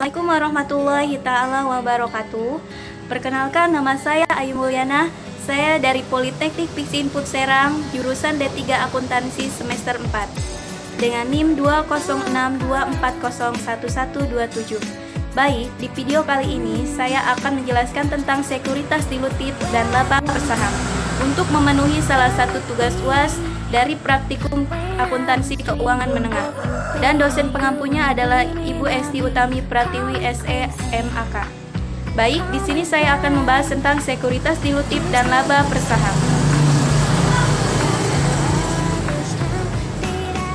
Assalamualaikum warahmatullahi ta'ala wabarakatuh. Perkenalkan, nama saya Ayu Mulyana. Saya dari Politeknik Piksi Input Serang, jurusan D3 Akuntansi semester 4 dengan NIM 20624011127. Baik, di video kali ini saya akan menjelaskan tentang sekuritas dilutif dan laba bersaham untuk memenuhi salah satu tugas UAS dari Praktikum Akuntansi Keuangan Menengah. Dan dosen pengampunya adalah Ibu Esti Utami Pratiwi SE MAK. Baik, di sini saya akan membahas tentang sekuritas dilutif dan laba bersaham.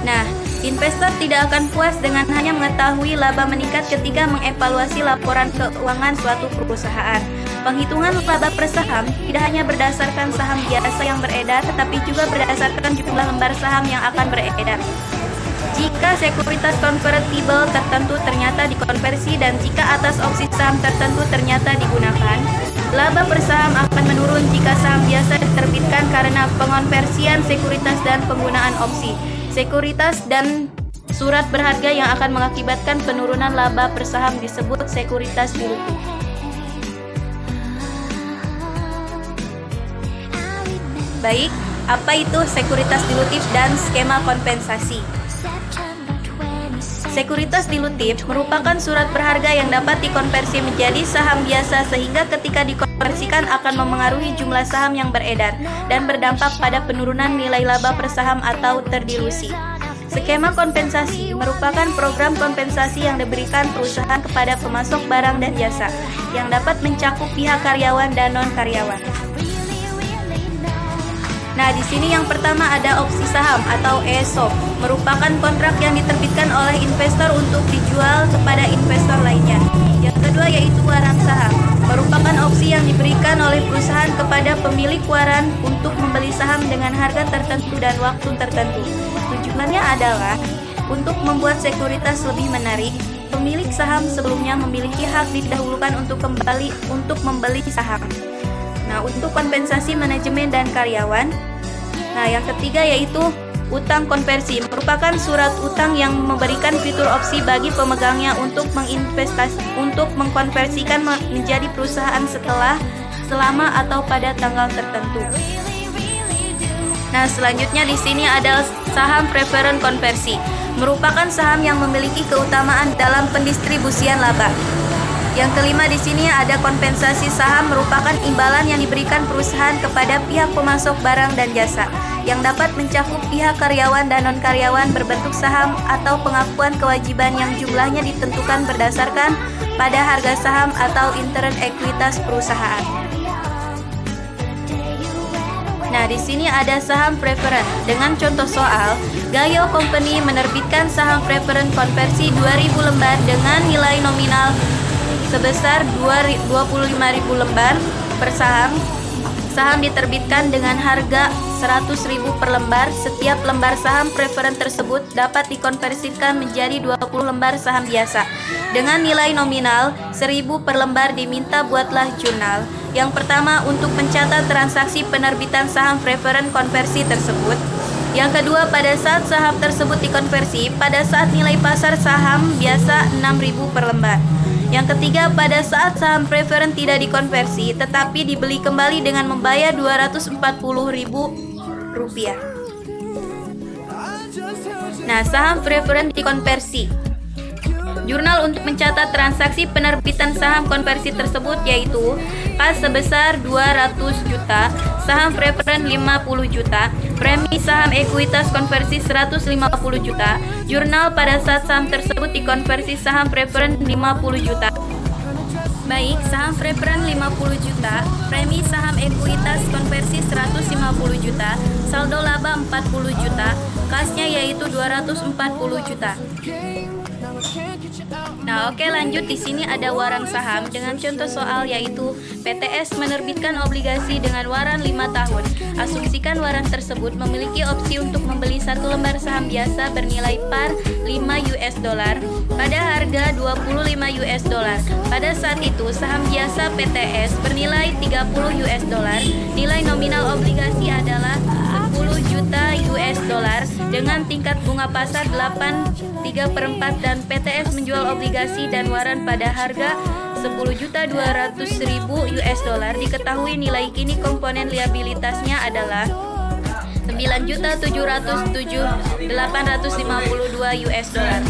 Nah, investor tidak akan puas dengan hanya mengetahui laba meningkat ketika mengevaluasi laporan keuangan suatu perusahaan. Penghitungan laba per saham tidak hanya berdasarkan saham biasa yang beredar, tetapi juga berdasarkan jumlah lembar saham yang akan beredar. Jika sekuritas konvertibel tertentu ternyata dikonversi dan jika atas opsi saham tertentu ternyata digunakan, laba per saham akan menurun jika saham biasa diterbitkan karena pengonversian sekuritas dan penggunaan opsi sekuritas dan surat berharga yang akan mengakibatkan penurunan laba per saham disebut sekuritas dilutif. Baik, apa itu sekuritas dilutif dan skema kompensasi? Sekuritas dilutif merupakan surat berharga yang dapat dikonversi menjadi saham biasa sehingga ketika dikonversikan akan memengaruhi jumlah saham yang beredar dan berdampak pada penurunan nilai laba per saham atau terdilusi. Skema kompensasi merupakan program kompensasi yang diberikan perusahaan kepada pemasok barang dan jasa yang dapat mencakup pihak karyawan dan non-karyawan. Nah, di sini yang pertama ada opsi saham atau ESOP, merupakan kontrak yang diterbitkan oleh investor untuk dijual kepada investor lainnya. Yang kedua yaitu waran saham, merupakan opsi yang diberikan oleh perusahaan kepada pemilik waran untuk membeli saham dengan harga tertentu dan waktu tertentu. Tujuannya adalah untuk membuat sekuritas lebih menarik. Pemilik saham sebelumnya memiliki hak didahulukan untuk membeli saham. Nah, untuk kompensasi manajemen dan karyawan. Nah, yang ketiga yaitu utang konversi, merupakan surat utang yang memberikan fitur opsi bagi pemegangnya untuk mengkonversikan menjadi perusahaan selama atau pada tanggal tertentu. Nah, selanjutnya di sini ada saham preferen konversi, merupakan saham yang memiliki keutamaan dalam pendistribusian laba. Yang kelima di sini ada kompensasi saham, merupakan imbalan yang diberikan perusahaan kepada pihak pemasok barang dan jasa yang dapat mencakup pihak karyawan dan non-karyawan berbentuk saham atau pengakuan kewajiban yang jumlahnya ditentukan berdasarkan pada harga saham atau intern ekuitas perusahaan. Nah, di sini ada saham preferen. Dengan contoh soal, Gayo Company menerbitkan saham preferen konversi 2.000 lembar dengan nilai nominal sebesar 25.000 lembar per saham. Saham diterbitkan dengan harga 100.000 per lembar. Setiap lembar saham preferen tersebut dapat dikonversikan menjadi 20 lembar saham biasa. Dengan nilai nominal 1.000 per lembar diminta buatlah jurnal. Yang pertama untuk mencatat transaksi penerbitan saham preferen konversi tersebut. Yang kedua, pada saat saham tersebut dikonversi, pada saat nilai pasar saham biasa 6.000 per lembar. Yang ketiga, pada saat saham preferen tidak dikonversi tetapi dibeli kembali dengan membayar Rp240.000. Nah, saham preferen dikonversi. Jurnal untuk mencatat transaksi penerbitan saham konversi tersebut yaitu kas sebesar 200 juta, saham preferen 50 juta, premi saham ekuitas konversi 150 juta, jurnal pada saat saham tersebut dikonversi saham preferen 50 juta. Baik, saham preferen 50 juta, premi saham ekuitas konversi 150 juta, saldo laba 40 juta, kasnya yaitu 240 juta. Nah, oke, lanjut. Di sini ada waran saham dengan contoh soal yaitu PTS menerbitkan obligasi dengan waran 5 tahun. Asumsikan waran tersebut memiliki opsi untuk membeli satu lembar saham biasa bernilai par $5 pada harga $25. Pada saat itu saham biasa PTS bernilai $30. Nilai nominal obligasi adalah juta US dollar dengan tingkat bunga pasar 8,3/4 dan PTS menjual obligasi dan waran pada harga 10.200.000 US dollar. Diketahui nilai kini komponen liabilitasnya adalah 9.707.852 US dollar.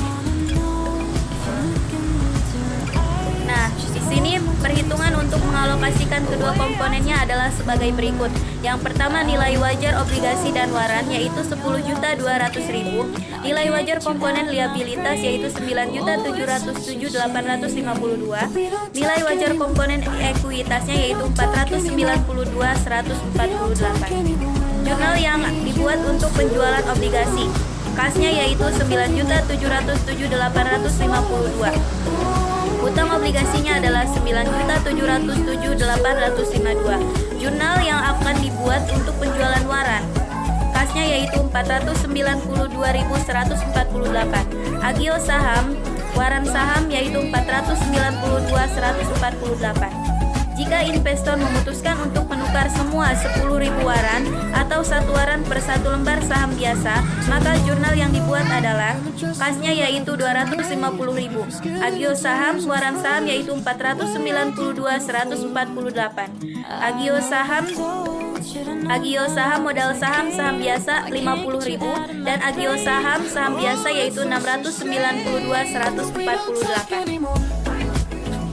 Nah, di sini perhitungan untuk mengalokasikan kedua komponennya adalah sebagai berikut. Yang pertama, nilai wajar obligasi dan waran yaitu 10.200.000. Nilai wajar komponen liabilitas yaitu 9.707.852. Nilai wajar komponen ekuitasnya yaitu 492.148. Jurnal yang dibuat untuk penjualan obligasi, kasnya yaitu 9.707.852. Utang obligasinya adalah 9.707.852. Jurnal yang akan dibuat untuk penjualan waran, kasnya yaitu 492.148. Agio saham, waran saham yaitu 492.148. Jika investor memutuskan untuk menukar semua 10.000 waran atau satu waran per satu lembar saham biasa, maka jurnal yang dibuat adalah kasnya yaitu 250.000. Agio saham, waran saham yaitu 492.148. Agio saham modal saham biasa 50.000 dan agio saham biasa yaitu 692.148.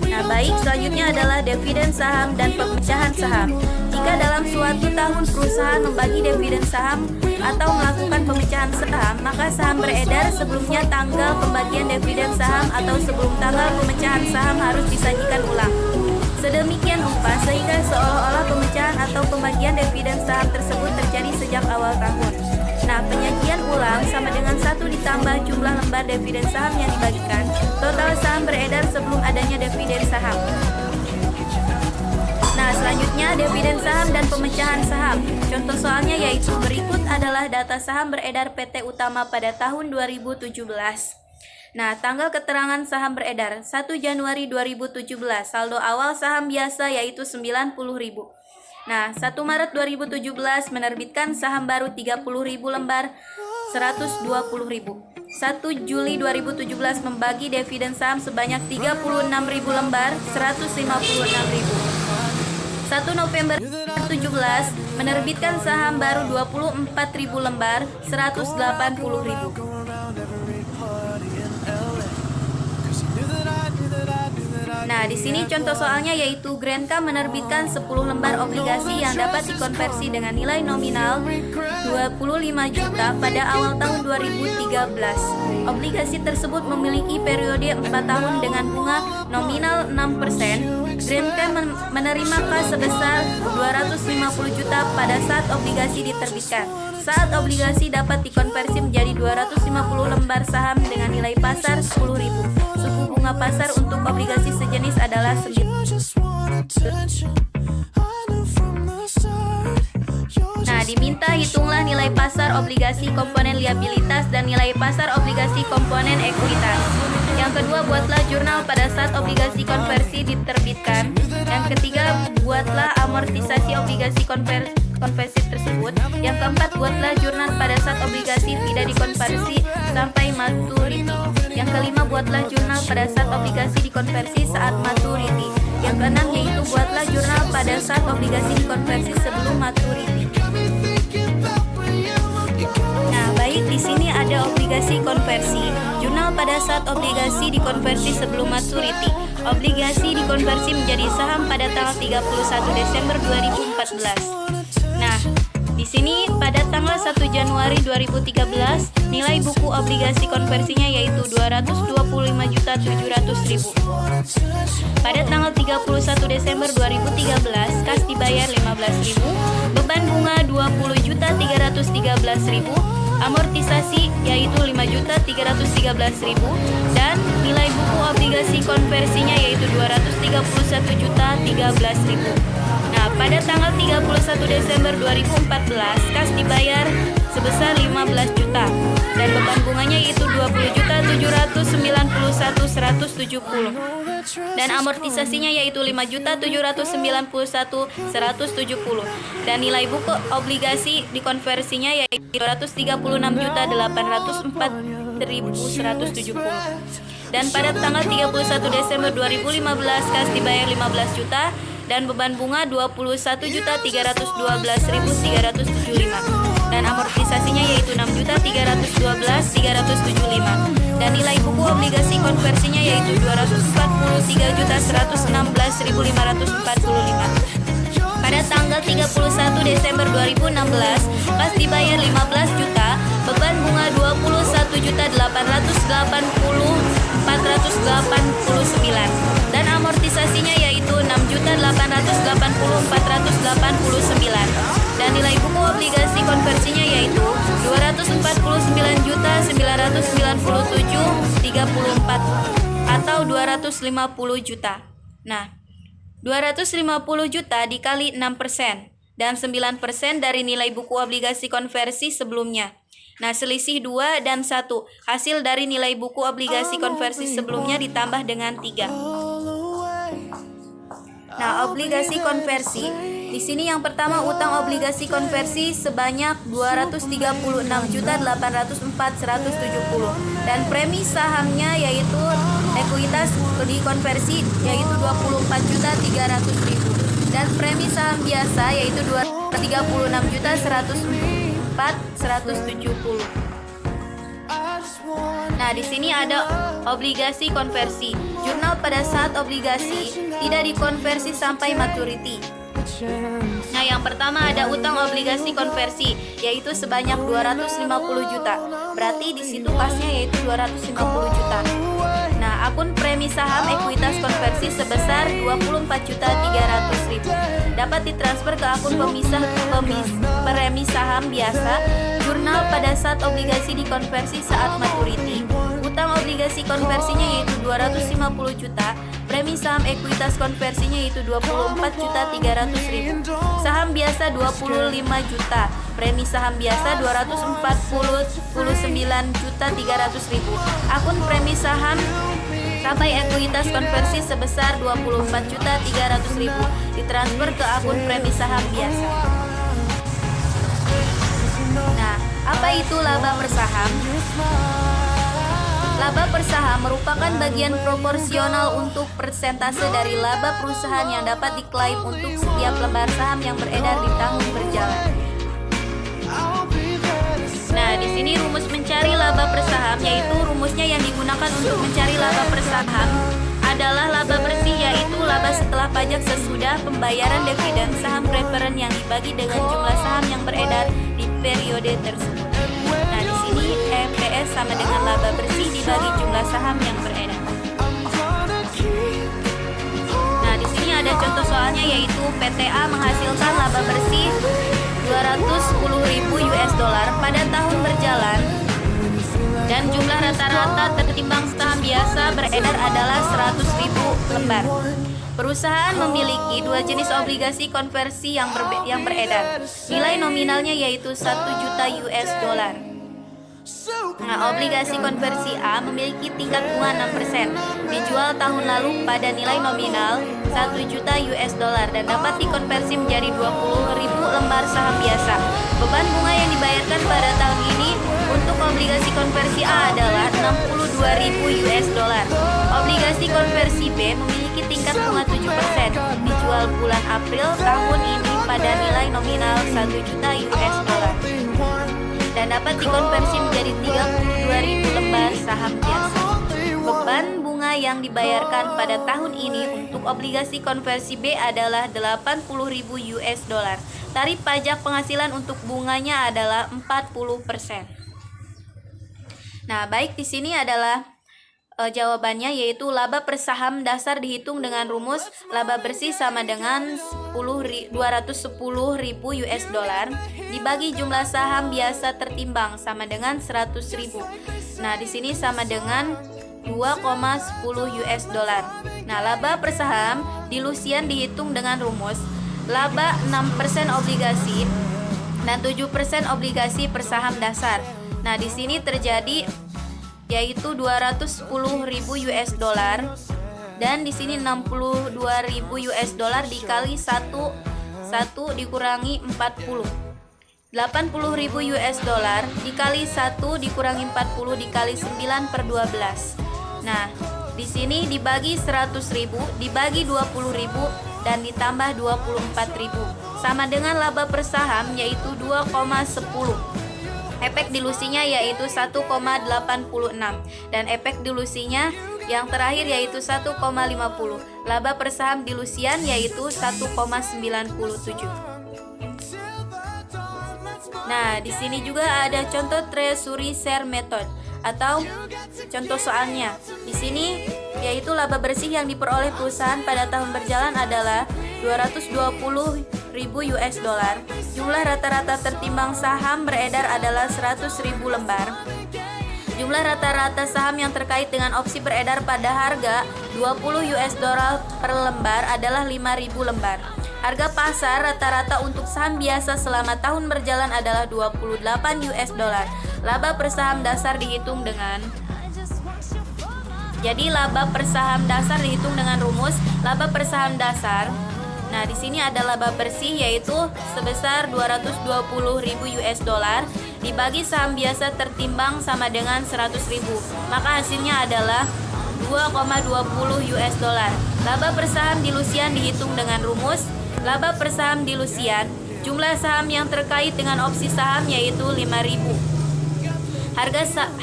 Nah, baik, selanjutnya adalah dividen saham dan pemecahan saham. Jika dalam suatu tahun perusahaan membagi dividen saham atau melakukan pemecahan saham, maka saham beredar sebelumnya tanggal pembagian dividen saham atau sebelum tanggal pemecahan saham harus disajikan ulang. Sedemikian rupa sehingga seolah-olah pemecahan atau pembagian dividen saham tersebut terjadi sejak awal tahun. Nah, penyajian ulang sama dengan 1 ditambah jumlah lembar dividen saham yang dibagikan. Total saham beredar sebelum adanya dividen saham. Nah, selanjutnya dividen saham dan pemecahan saham. Contoh soalnya yaitu berikut adalah data saham beredar PT Utama pada tahun 2017. Nah, tanggal keterangan saham beredar 1 Januari 2017. Saldo awal saham biasa yaitu 90.000. Nah, 1 Maret 2017 menerbitkan saham baru 30.000 lembar 120.000. 1 Juli 2017 membagi dividen saham sebanyak 36.000 lembar 156.000. 1 November 2017 menerbitkan saham baru 24.000 lembar 180.000. Nah, di sini contoh soalnya yaitu Grenka menerbitkan 10 lembar obligasi yang dapat dikonversi dengan nilai nominal 25 juta pada awal tahun 2013. Obligasi tersebut memiliki periode 4 tahun dengan bunga nominal 6%. Grenka menerima kas sebesar 250 juta pada saat obligasi diterbitkan. Saat obligasi dapat dikonversi menjadi 250 lembar saham dengan nilai pasar 10.000. Suku bunga pasar untuk obligasi sejenis adalah 9. Nah, diminta hitunglah nilai pasar obligasi komponen liabilitas dan nilai pasar obligasi komponen ekuitas. Yang kedua, buatlah jurnal pada saat obligasi konversi diterbitkan. Yang ketiga, buatlah amortisasi obligasi konversi tersebut. Yang keempat, buatlah jurnal pada saat obligasi tidak dikonversi sampai maturity. Yang kelima, buatlah jurnal pada saat obligasi dikonversi saat maturity. Yang keenam yaitu buatlah jurnal pada saat obligasi dikonversi sebelum maturity. Nah, baik, di sini ada obligasi konversi. Jurnal pada saat obligasi dikonversi sebelum maturity. Obligasi dikonversi menjadi saham pada tanggal 31 Desember 2014. Nah, di sini pada tanggal 1 Januari 2013 nilai buku obligasi konversinya yaitu 225.700.000. Pada tanggal 31 Desember 2013 kas dibayar 15.000, beban bunga 20.313.000, amortisasi yaitu 5.313.000 dan nilai buku obligasi konversinya yaitu 231.013.000. Nah, pada tanggal 31 Desember 2014 kas dibayar sebesar 15 juta dan beban bunganya yaitu 20.791.170. Dan amortisasinya yaitu 5.791.170. Dan nilai buku obligasi dikonversinya yaitu 236.804.170. Dan pada tanggal 31 Desember 2015 kas dibayar 15 juta dan beban bunga 21.312.375. Dan amortisasinya yaitu 6.312.375. Dan nilai buku obligasi konversinya yaitu 243.116.545. Pada tanggal 31 Desember 2016 kas dibayar 15 juta, beban bunga 21.880.489. Dan amortisasinya yaitu 6.880.489. Dan nilai buku obligasi konversinya yaitu 249.997.34 atau 250 juta. Nah, 250 juta dikali 6% dan 9% dari nilai buku obligasi konversi sebelumnya. Nah, selisih 2 dan 1 hasil dari nilai buku obligasi konversi sebelumnya ditambah dengan 3. Nah, obligasi konversi. Di sini yang pertama utang obligasi konversi sebanyak 236.804.170 dan premi sahamnya yaitu ekuitas dikonversi yaitu 24.300.000 dan premi saham biasa yaitu 236.104.170. Nah, di sini ada obligasi konversi. Jurnal pada saat obligasi tidak dikonversi sampai maturity. Nah, yang pertama ada utang obligasi konversi yaitu sebanyak 250 juta. Berarti di situ kasnya yaitu 250 juta. Nah, akun premi saham ekuitas konversi sebesar 24.300.000 dapat ditransfer ke akun premi saham biasa. Jurnal pada saat obligasi dikonversi saat maturity. Utang obligasi konversinya yaitu 250 juta. Premi saham ekuitas konversinya yaitu 24.300.000. Saham biasa 25 juta. Premi saham biasa 249.300.000. Akun premi saham sampai ekuitas konversi sebesar 24.300.000 ditransfer ke akun premi saham biasa. Nah, apa itu laba per saham? Laba per saham merupakan bagian proporsional untuk persentase dari laba perusahaan yang dapat diklaim untuk setiap lembar saham yang beredar di tahun berjalan. Nah, di sini rumus mencari laba per saham yaitu rumusnya yang digunakan untuk mencari laba per saham adalah laba bersih yaitu laba setelah pajak sesudah pembayaran dividen saham preferen yang dibagi dengan jumlah saham yang beredar di periode tersebut. Nah, di sini EPS sama dengan laba bersih dibagi jumlah saham yang beredar. Nah, di sini ada contoh soalnya yaitu PTA menghasilkan laba bersih 210.000 US dollar pada tahun berjalan dan jumlah rata-rata tertimbang saham biasa beredar adalah 100.000 lembar. Perusahaan memiliki dua jenis obligasi konversi yang beredar. Nilai nominalnya yaitu 1 juta US dollar. Nah, obligasi konversi A memiliki tingkat bunga 6%, dijual tahun lalu pada nilai nominal 1 juta US dollar dan dapat dikonversi menjadi 20.000 lembar saham biasa. Beban bunga yang dibayarkan pada tahun ini untuk obligasi konversi A adalah 62.000 US dollar. Obligasi konversi B memiliki tingkat bunga 7%, dijual bulan April tahun ini pada nilai nominal 1 juta US dollar dan dapat dikonversi menjadi 32.000 lembar saham biasa. Beban bunga yang dibayarkan pada tahun ini untuk obligasi konversi B adalah 80.000 US dollar. Tarif pajak penghasilan untuk bunganya adalah 40%. Nah, baik di sini adalah jawabannya yaitu laba per saham dasar dihitung dengan rumus laba bersih sama dengan 210.000 US dollar dibagi jumlah saham biasa tertimbang sama dengan 100.000. Nah, di sini sama dengan 2,10 US dollar. Nah, laba per saham di Lucian dihitung dengan rumus laba 6% obligasi dan 7% obligasi per saham dasar. Nah, di sini terjadi yaitu 210.000 US dollar Dan di sini 62.000 US dollar dikali 1 dikurangi 40. 80.000 US dollar dikali 1 dikurangi 40 dikali 9 per 12. Nah, di sini dibagi 100.000 dibagi 20.000 dan ditambah 24.000 sama dengan laba per saham yaitu 2,10. Efek dilusinya yaitu 1,86 dan efek dilusinya yang terakhir yaitu 1,50. Laba per saham dilusian yaitu 1,97. Nah, di sini juga ada contoh treasury share method atau contoh soalnya. Di sini yaitu laba bersih yang diperoleh perusahaan pada tahun berjalan adalah 220.000 US dollar. Jumlah rata-rata tertimbang saham beredar adalah 100.000 lembar. Jumlah rata-rata saham yang terkait dengan opsi beredar pada harga 20 US dollar per lembar adalah 5.000 lembar. Harga pasar rata-rata untuk saham biasa selama tahun berjalan adalah 28 US dollar. Laba per saham dasar dihitung dengan laba per saham dasar dihitung dengan rumus laba per saham dasar. Nah, di sini ada laba bersih yaitu sebesar 220.000 US dollar dibagi saham biasa tertimbang sama dengan 100.000. Maka hasilnya adalah 2,20 US dollar. Laba per saham dilusian dihitung dengan rumus laba per saham dilusian jumlah saham yang terkait dengan opsi saham yaitu 5.000.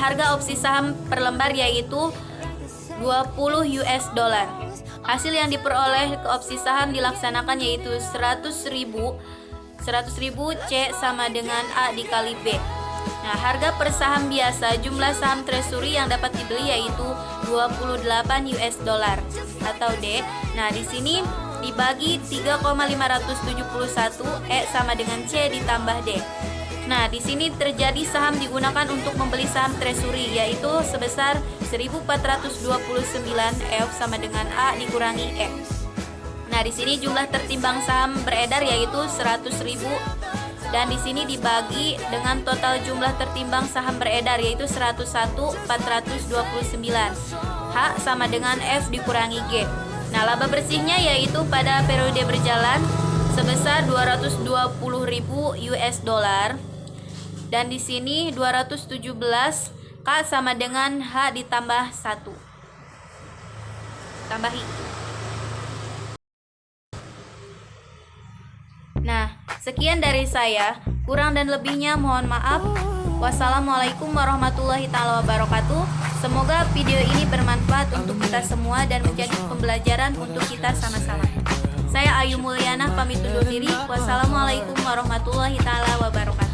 Harga opsi saham per lembar yaitu 20 US dollar. Hasil yang diperoleh ke opsi saham dilaksanakan yaitu 100.000 C sama dengan A dikali B. Nah, harga per saham biasa jumlah saham treasury yang dapat dibeli yaitu 28 US dollar atau D. Nah, di sini dibagi 3,571 E sama dengan C ditambah D. Nah, di sini terjadi saham digunakan untuk membeli saham treasury yaitu sebesar 1429 F sama dengan A dikurangi E. Nah, di sini jumlah tertimbang saham beredar yaitu 100.000 dan di sini dibagi dengan total jumlah tertimbang saham beredar yaitu 101.429. H sama dengan F dikurangi G. Nah, laba bersihnya yaitu pada periode berjalan sebesar 220.000 US dollar. Dan di sini 217 K sama dengan H ditambah 1. Tambahi. Nah, sekian dari saya. Kurang dan lebihnya mohon maaf. Wassalamualaikum warahmatullahi taala wabarakatuh. Semoga video ini bermanfaat untuk kita semua dan menjadi pembelajaran untuk kita sama-sama. Saya Ayu Mulyana pamit undur diri. Wassalamualaikum warahmatullahi taala wabarakatuh.